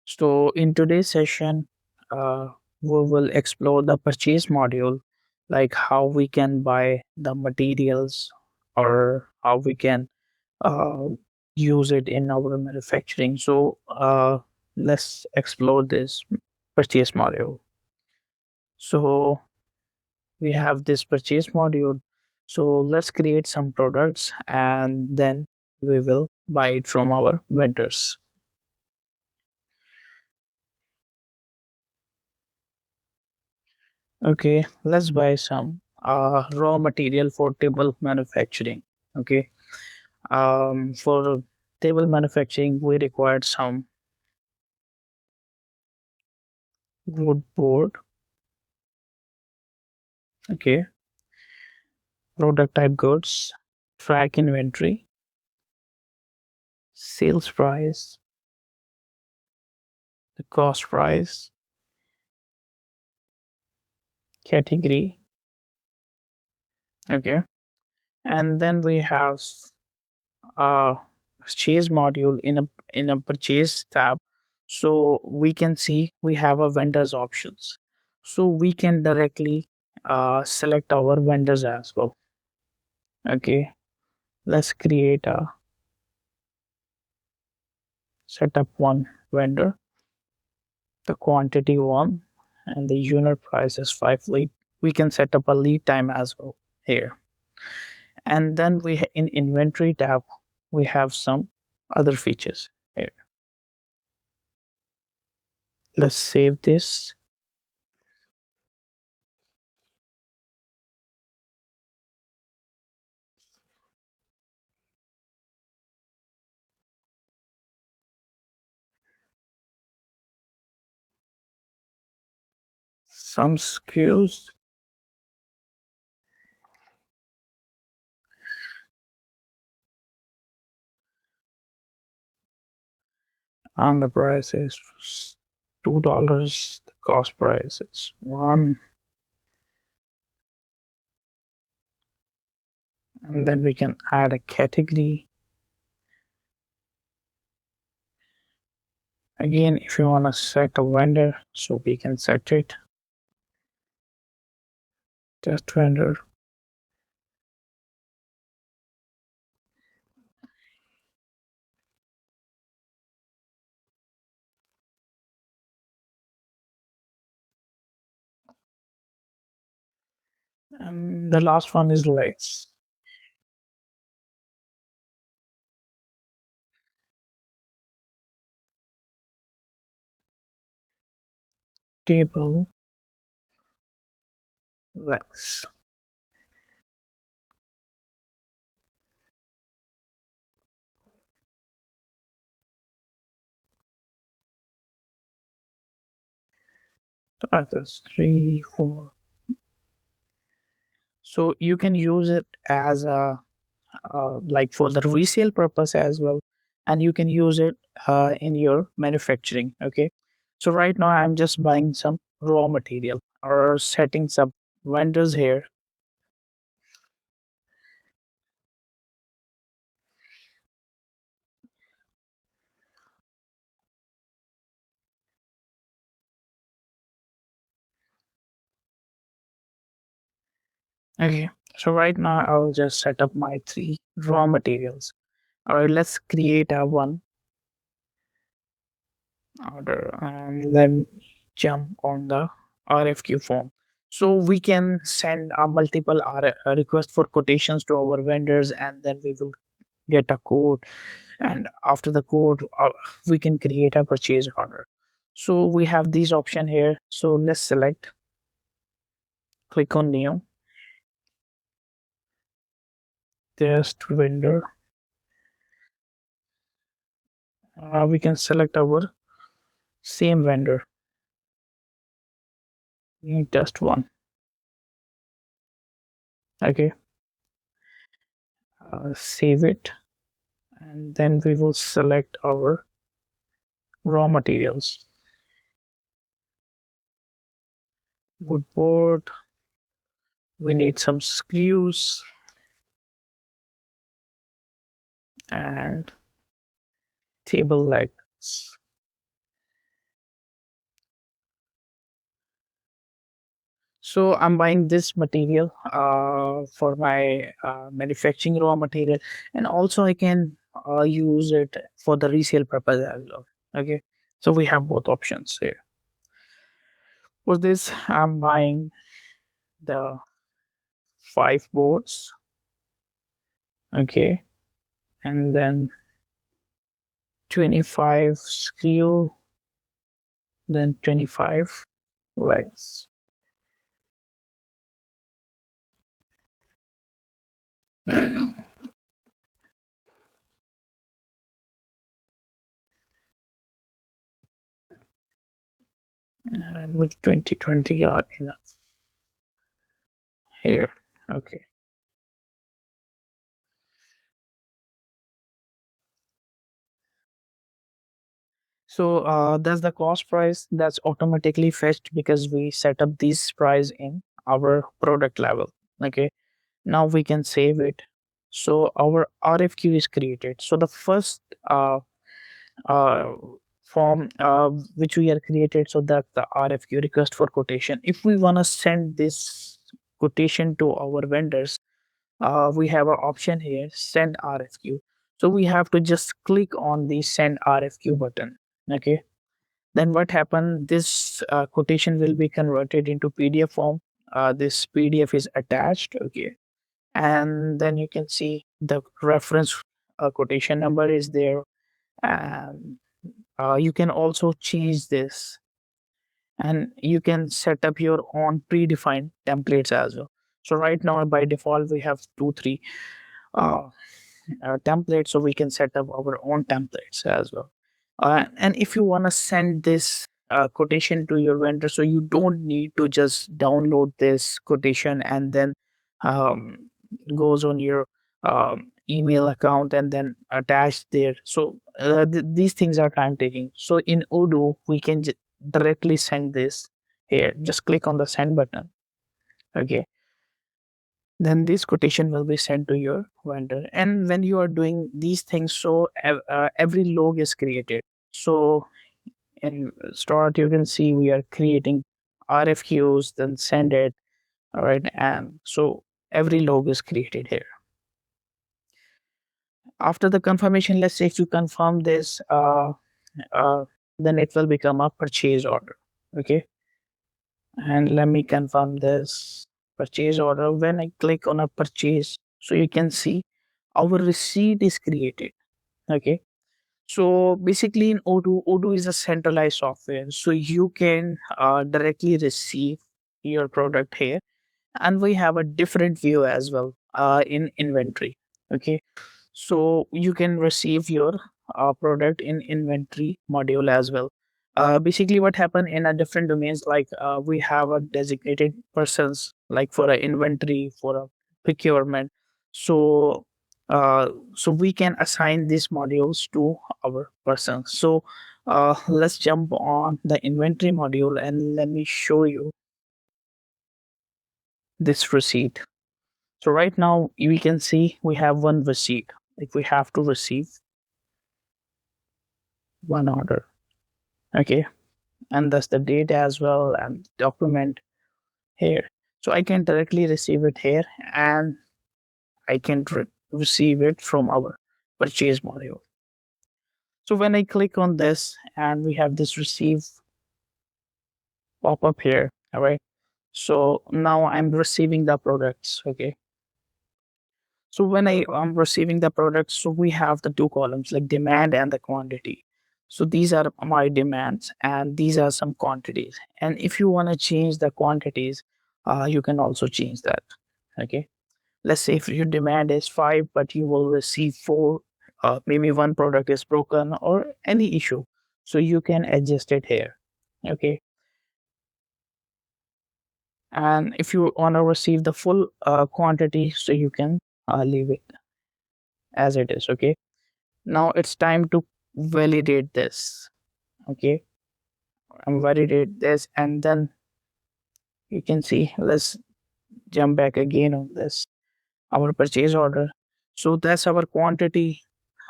So, in today's session, we will explore the purchase module, like how we can buy the materials or how we can uh, use it in our manufacturing. So, let's explore this purchase module. So, we have this purchase module. So, let's create some products and then we will buy it from our vendors. Okay, let's buy some raw material for table manufacturing. Okay, for table manufacturing, we required some wood board. Okay, product type goods, track inventory, sales price, the cost price, category. Okay, and then we have a purchase module in a purchase tab, so we can see we have a vendors options, so we can directly select our vendors as well. Okay, let's create a setup one vendor, the quantity one, and the unit price is 5 lead. We can set up a lead time as well here, and then in inventory tab we have some other features here. Let's save this. Some SKUs and the price is $2. The cost price is one, and then we can add a category. Again, if you want to set a vendor, so we can set it test vendor, and the last one is legs table legs. That is 3, 4. So you can use it as a like for the resale purpose as well, and you can use it in your manufacturing. Okay, so right now I'm just buying some raw material or setting some vendors here. Okay, so right now I'll just set up my 3 raw materials. All right, let's create a one order and then jump on the RFQ form. So we can send a multiple request for quotations to our vendors, and then we will get a code, and after the code we can create a purchase order. So we have these option here, so let's select, click on new, test vendor. We can select our same vendor, test one. Okay, save it, and then we will select our raw materials, wood board, we need some screws and table legs. So I'm buying this material for my manufacturing raw material, and also I can use it for the resale purpose as well. Okay, so we have both options here. For this, I'm buying the 5 boards. Okay, and then 25 screw, then 25 legs. And with 2020 are enough here. Okay. So that's the cost price that's automatically fetched because we set up this price in our product level. Okay. Now we can save it. So our RFQ is created. So the first uh, form which we are created, so that's the RFQ, request for quotation. If we want to send this quotation to our vendors, we have an option here, send RFQ. So we have to just click on the send RFQ button. Okay. Then what happened? This quotation will be converted into PDF form. This PDF is attached. Okay. And then you can see the reference quotation number is there. And you can also change this, and you can set up your own predefined templates as well. So right now by default we have 2 3 uh, templates, so we can set up our own templates as well. And if you want to send this quotation to your vendor, so you don't need to just download this quotation and then um, goes on your email account and then attach there. So these things are time taking. So in Odoo we can directly send this here. Just click on the send button. Okay, then this quotation will be sent to your vendor. And when you are doing these things, so every log is created. So in start you can see we are creating RFQs, then send it. All right, and so every log is created here. After the confirmation, let's say if you confirm this, uh, then it will become a purchase order. Okay, and let me confirm this purchase order. When I click on a purchase, so you can see our receipt is created. Okay. So basically in Odoo is a centralized software. So you can directly receive your product here. And we have a different view as well in inventory. Okay. So you can receive your product in inventory module as well. Basically what happened in a different domains, like we have a designated persons like for a inventory, for a procurement. So so we can assign these modules to our person. So let's jump on the inventory module and let me show you this receipt. So right now we can see we have one receipt. Like we have to receive one order. Okay. And that's the date as well and document here. So I can directly receive it here, and I can receive it from our purchase module. So when I click on this and we have this receive pop up here. All right. So now I'm receiving the products. Okay. So when I am receiving the products, so we have the two columns like demand and the quantity. So these are my demands and these are some quantities. And if you want to change the quantities, you can also change that. Okay. Let's say if your demand is 5, but you will receive 4, maybe one product is broken or any issue. So you can adjust it here. Okay. And if you want to receive the full quantity, so you can leave it as it is. Okay. Now it's time to validate this. Okay, I'm validate this, and then you can see, let's jump back again on this, our purchase order. So that's our quantity.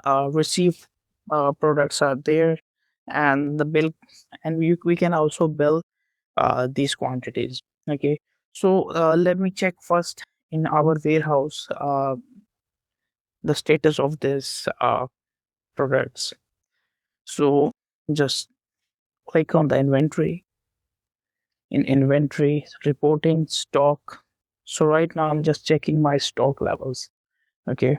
Receive products are there, and the bill, and we can also bill these quantities. Okay, So let me check first in our warehouse the status of this products. So just click on the inventory. In inventory, reporting stock. So right now I'm just checking my stock levels. Okay.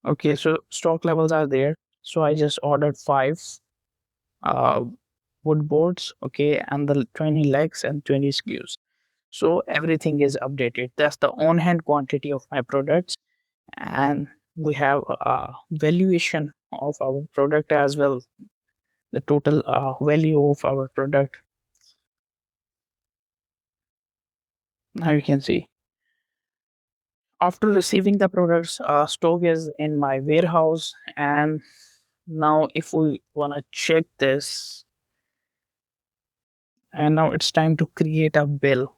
Okay. So stock levels are there. So I just ordered five uh, wood boards. Okay. And the 20 legs and 20 SKUs. So everything is updated. That's the on hand quantity of my products. And we have a valuation of our product as well. The total value of our product. Now you can see. After receiving the products, stock is in my warehouse. And now if we want to check this, and now it's time to create a bill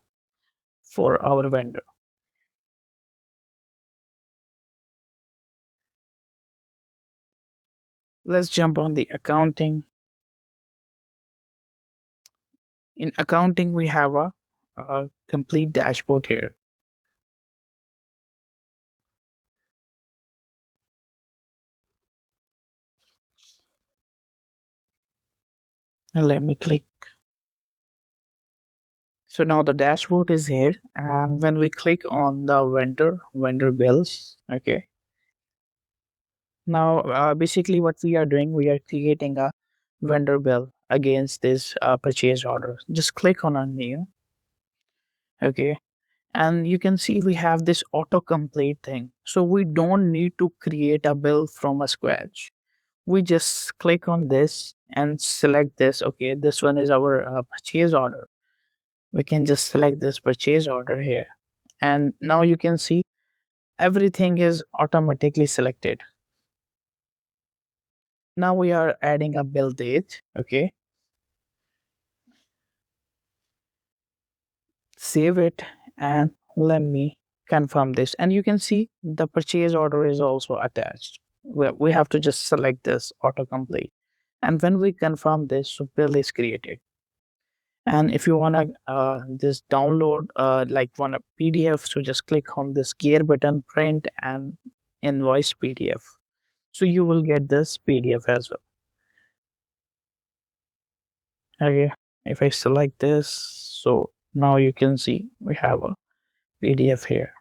for our vendor. Let's jump on the accounting. In accounting, we have a complete dashboard here. And let me click. So now the dashboard is here. And when we click on the vendor bills, okay. Now, basically, what we are doing, we are creating a vendor bill against this purchase order. Just click on a new, okay, and you can see we have this autocomplete thing. So we don't need to create a bill from a scratch. We just click on this and select this. Okay, this one is our purchase order. We can just select this purchase order here, and now you can see everything is automatically selected. Now we are adding a bill date. Okay, save it, and let me confirm this. And you can see the purchase order is also attached. We have to just select this autocomplete. And when we confirm this, so bill is created. And if you want to just download like want a PDF, so just click on this gear button, print and invoice PDF. So you will get this PDF as well. Okay. If I select this, so now you can see we have a PDF here.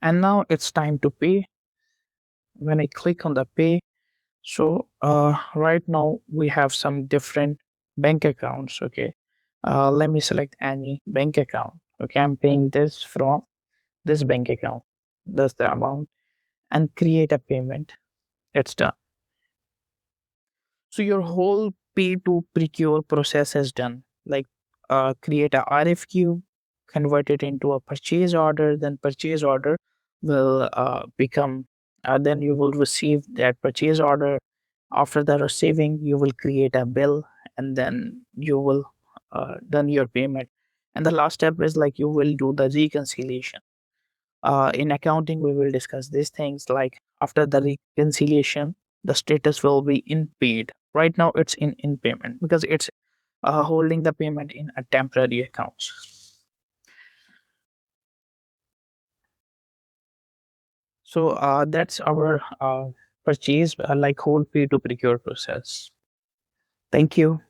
And now it's time to pay. When I click on the pay, so right now we have some different bank accounts. Okay, let me select any bank account. Okay, I'm paying this from this bank account. That's the amount, and create a payment. It's done. So your whole pay to procure process is done. Like create a RFQ, convert it into a purchase order, then purchase order will become, then you will receive that purchase order. After the receiving, you will create a bill, and then you will done your payment. And the last step is like you will do the reconciliation. In accounting, we will discuss these things like after the reconciliation, the status will be in paid. Right now, it's in payment because it's holding the payment in a temporary accounts. So that's our purchase, like whole pay to procure process. Thank you.